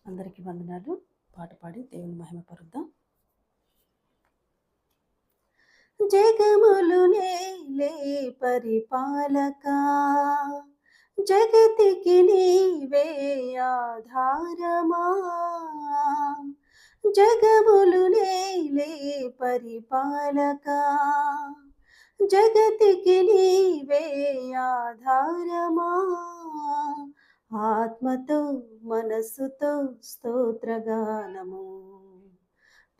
అందరికీ వందనాలు. పాట పాడి దేవుని మహిమపరుద్దాం. జగములు నేలే పరిపాలకా, జగతికి నీవే ఆధారమా. జగములు నేలే పరిపాలకా, జగతికి నీవే ఆధారమా. ఆత్మతో మనస్సుతో స్తోత్రగానము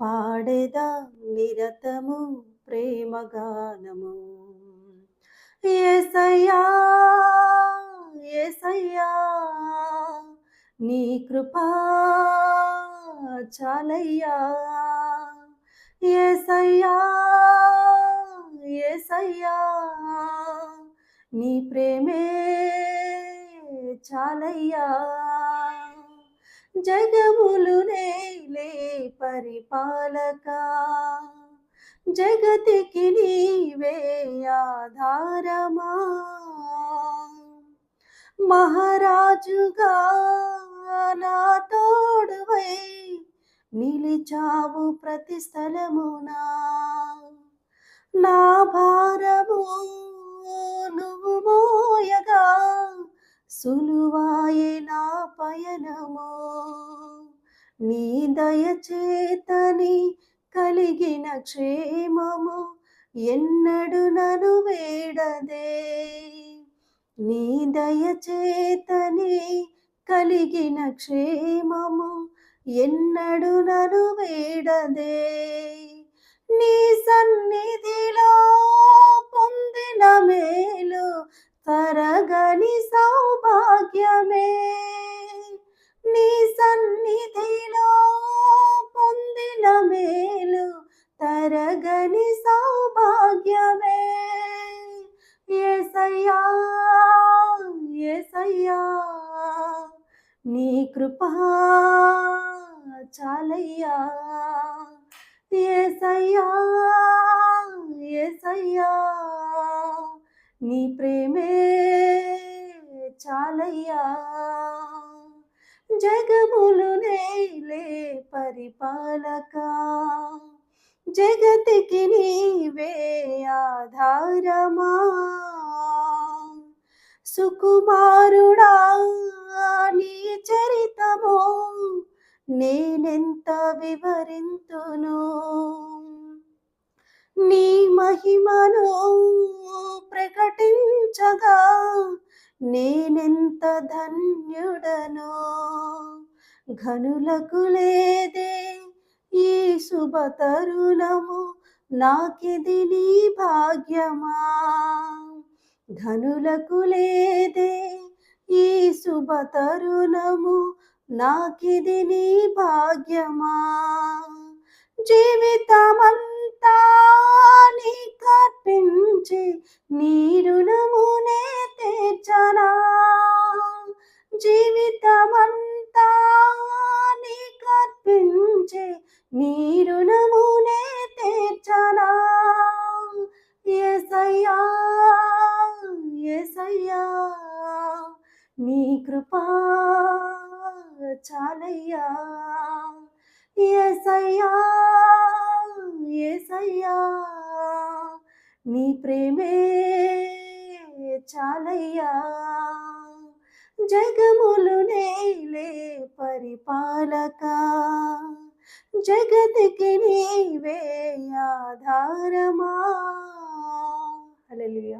పాడేదా నిరతము ప్రేమగానము. యేసయ్యా యేసయ్యా నీ కృపా చాలయ్యా. యేసయ్యా యేసయ్యా నీ ప్రేమే చాలయ్యా. జగములు నేలే పరిపాలకా, జగతికి నీవే ఆధారమా. మహారాజుగా నా తోడువై నిలిచావు ప్రతి స్థలమునా. నా భారము నువ్వు మోయగా సులువాయే నా పయనము. నీ దయచేతని కలిగిన క్షేమము ఎన్నడు నను వేడదే. నీ దయచేతని కలిగిన క్షేమము ఎన్నడు నను వేడదే. నీ సన్నిధిలో పొందిన మేలు తరగని సౌభాగ్యమే. నీ సన్నిధిలో పొందిన మేలు తరగని సౌభాగ్యమే. యేసయ్యా యేసయ్యా నీ కృపా చాలయ్యా. యేసయ్యా యేసయ్యా నీ ప్రేమే చాలయ్యా. జగములు నేలే పరిపాలకా, జగతికి నీవే ఆధారమా. సుకుమారుడా నీ చరితము నేనెంత వివరింతును. నీ మహిమను ప్రకటించగా నేనెంత ధన్యుడను. ఘనులకు లేదే ఈ శుభ తరుణము, నాకిది నీ భాగ్యమా. ఘనులకు లేదే ఈ శుభ తరుణము, నాకిది నీ భాగ్యమా. జీవితమంతా నీకర్పించి నీ రుణమునే తీర్చనా. జీవితమంతా నీకర్పించి నీ రుణమునే తీర్చనా. యేసయ్యా యేసయ్యా నీ కృపా చాలయ్యా. యేసయ్యా యేసయ్యా నీ ప్రేమే చాలయ్యా. జగములు నేలే పరిపాలకా, జగతికి నీవే ఆధారమా. హల్లెలూయా.